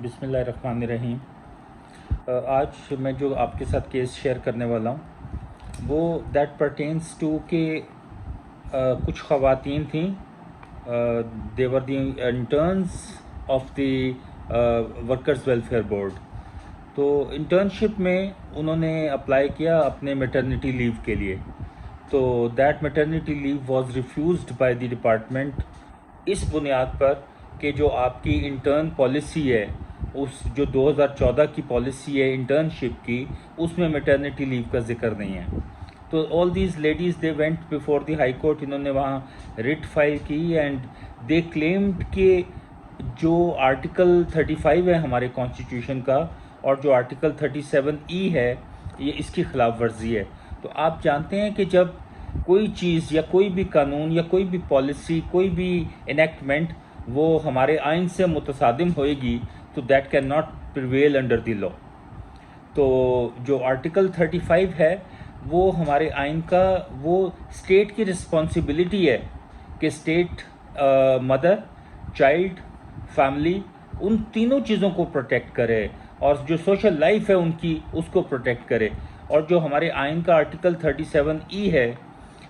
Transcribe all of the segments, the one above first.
बिस्मिल्लाहिर्रहमानिर्रहीम। आज मैं जो आपके साथ केस शेयर करने वाला हूँ वो दैट परटेन्स टू कि कुछ ख़वातीन थीं, they were the interns of the workers welfare board. तो इंटर्नशिप में उन्होंने अप्लाई किया अपने मैटरनिटी लीव के लिए, तो that maternity leave was refused by the department इस बुनियाद पर कि जो आपकी इंटर्न पॉलिसी है, उस जो 2014 की पॉलिसी है इंटर्नशिप की, उसमें मैटरनिटी लीव का जिक्र नहीं है। तो all these ladies they went before the high court, इन्होंने वहाँ रिट फाइल की एंड दे क्लेम्ड कि जो आर्टिकल 35 है हमारे कॉन्स्टिट्यूशन का और जो आर्टिकल 37E है, ये इसकी खिलाफ वर्जी है। तो आप जानते हैं कि जब कोई चीज़ या कोई भी कानून या कोई भी पॉलिसी, कोई भी इनेक्टमेंट वो हमारे आइन से मुतसादिम होएगी तो that can not prevail under the law. तो जो आर्टिकल 35 है वो हमारे आइन का वो स्टेट की रिस्पॉन्सिबिलिटी है कि स्टेट मदर, चाइल्ड, फैमिली, उन तीनों चीज़ों को प्रोटेक्ट करे और जो सोशल लाइफ है उनकी, उसको प्रोटेक्ट करे। और जो हमारे आइन का आर्टिकल 37E है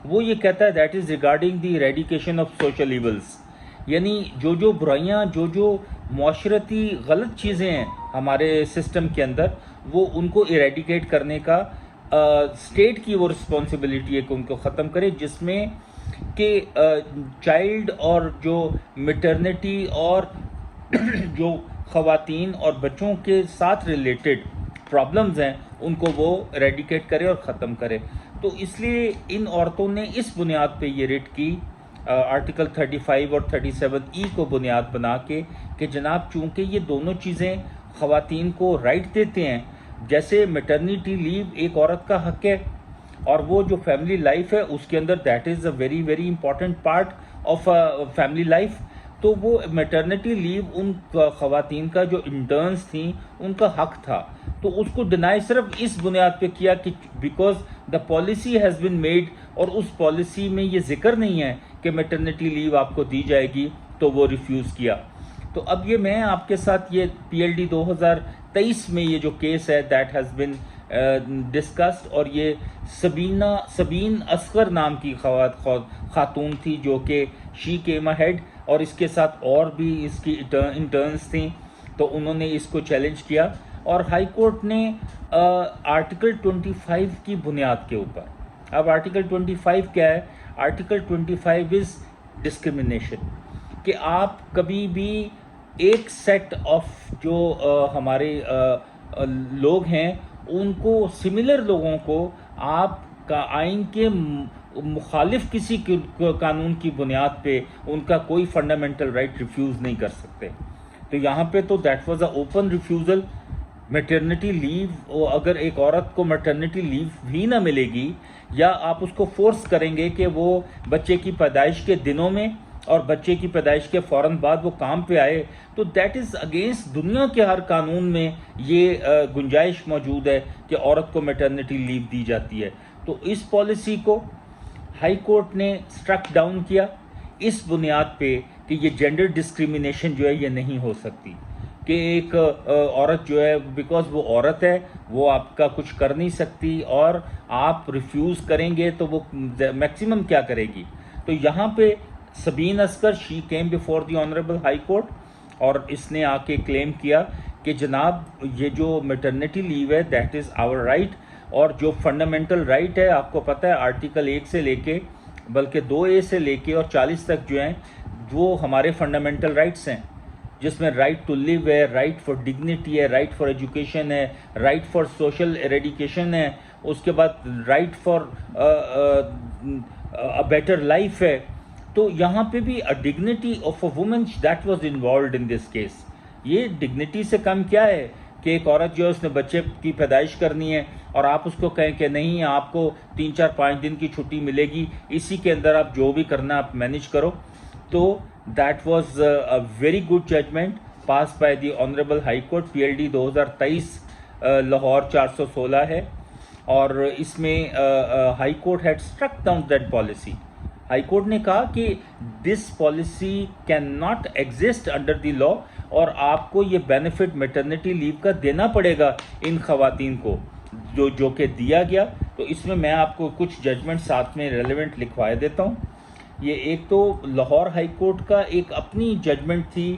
वो ये कहता है that is regarding the eradication of social evils, यानी जो बुराइयाँ, जो माशरती गलत चीज़ें हैं हमारे सिस्टम के अंदर, वो उनको इरेडिकेट करने का स्टेट की वो रिस्पॉन्सिबिलिटी है कि उनको ख़त्म करे, जिसमें कि चाइल्ड और जो मैटरनिटी और जो ख़वातीन और बच्चों के साथ रिलेटेड प्रॉब्लम्स हैं उनको वो इरेडिकेट करे और ख़त्म करे। तो इसलिए इन औरतों ने इस बुनियाद पे ये रिट की, आर्टिकल 35 और 37E को बुनियाद बना के कि जनाब चूँकि ये दोनों चीज़ें ख़वातीन को राइट देते हैं, जैसे मैटरनिटी लीव एक औरत का हक़ है और वो जो फैमिली लाइफ है उसके अंदर that is a very very important part of family life. तो वो मैटरनिटी लीव उन ख़वातीन का जो इंटर्न्स थी उनका हक़ था, तो उसको डिनाई सिर्फ इस बुनियाद पे किया कि because the policy has been made, और उस पॉलिसी में ये जिक्र नहीं है कि मैटरनिटी लीव आपको दी जाएगी, तो वो रिफ्यूज़ किया। तो अब ये मैं आपके साथ ये PLD 2023 में ये जो केस है दैट हैज़ बिन डिस्कस्ड, और ये सबीन असगर नाम की खातून थी जो कि शी केम अहेड, और इसके साथ और भी इसकी इंटर्न्स थी। तो उन्होंने इसको चैलेंज किया और हाई कोर्ट ने आर्टिकल 25 की बुनियाद के ऊपर, अब आर्टिकल 25 क्या है? आर्टिकल 25 इज़ डिस्क्रिमिनेशन, कि आप कभी भी एक सेट ऑफ जो हमारे लोग हैं उनको, सिमिलर लोगों को आप का आइन के मुखालिफ किसी कानून की बुनियाद पे उनका कोई फंडामेंटल राइट रिफ्यूज़ नहीं कर सकते। तो यहाँ पे तो that was a open refusal. Maternity leave, अगर एक औरत को मैटरनिटी लीव भी ना मिलेगी या आप उसको फोर्स करेंगे कि वो बच्चे की पैदाइश के दिनों में और बच्चे की पैदाइश के फ़ौरन बाद वो काम पे आए, तो दैट इज़ अगेंस्ट दुनिया के हर कानून में ये गुंजाइश मौजूद है कि औरत को मैटरनिटी लीव दी जाती है। तो इस पॉलिसी को हाई कोर्ट ने स्ट्रक डाउन किया इस बुनियाद पे कि ये जेंडर डिस्क्रिमिनेशन जो है ये नहीं हो सकती, कि एक औरत जो है बिकॉज वो औरत है वो आपका कुछ कर नहीं सकती, और आप रिफ्यूज़ करेंगे तो वो मैक्सिमम क्या करेगी। तो यहाँ पे Sabeen Asghar, she came before the honourable high court, और इसने आके क्लेम किया कि जनाब ये जो मैटरनिटी लीव है दैट इज़ आवर राइट, और जो फंडामेंटल राइट है आपको पता है आर्टिकल 1 से लेके बल्कि 2A से लेके और 40 तक जो हैं वो हमारे फंडामेंटल राइट्स हैं, जिसमें राइट टू लिव है, राइट फॉर डिग्निटी है, राइट फॉर एजुकेशन है, राइट फॉर सोशल एरेडिकेशन है, उसके बाद right for a better life है। तो यहाँ पे भी अ dignity of a woman that was involved in this case. ये डिग्निटी से कम क्या है कि एक औरत जो है उसने बच्चे की पैदाइश करनी है और आप उसको कहें कि नहीं आपको 3-4-5 दिन की छुट्टी मिलेगी, इसी के अंदर आप जो भी करना आप मैनेज करो। तो that was a very good judgement pass by the honourable high court. PLD 2023 Lahore 416 है, और इसमें high court had struck down that policy high court نے کہا کہ this policy can not exist under the law, اور آپ کو یہ بینیفٹ میٹرنٹی لیو کا دینا پڑے گا ان خواتین کو، جو کہ دیا گیا۔ تو اس میں آپ کو کچھ ججمنٹ ساتھ میں ریلیونٹ لکھوائے دیتا ہوں۔ یہ ایک تو لاہور ہائی کورٹ کا ایک اپنی ججمنٹ تھی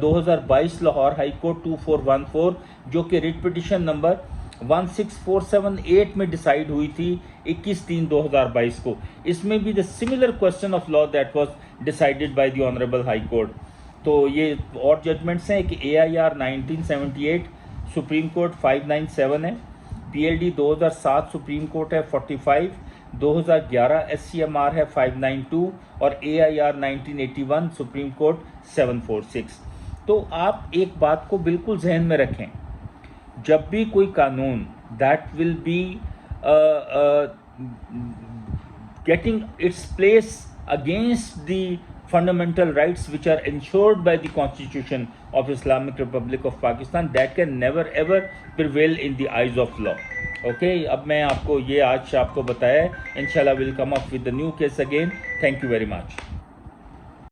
2022 لاہور ہائی کورٹ 2414، جو کہ ریٹ پٹیشن نمبر 16478 میں ڈیسائیڈ ہوئی تھی 21/3/2022 کو۔ اس میں بھی the similar question of law that was decided by the honourable high court. تو یہ اور ججمنٹس ہیں کہ AIR 1978 سپریم کورٹ 597 ہے، PLD 2007 سپریم کورٹ ہے 45، 2011 SCMR ہے 592، اور AIR 1981 سپریم کورٹ 746۔ تو آپ ایک بات کو بالکل ذہن میں رکھیں، جب بھی کوئی قانون that will be getting its place against the fundamental rights which are ensured by the Constitution of Islamic Republic of Pakistan, that can never ever prevail in the eyes of law. Okay, اب میں آپ کو یہ آج آپ کو بتایا ہے، انشاءاللہ we'll come up with the new case again. Thank you very much.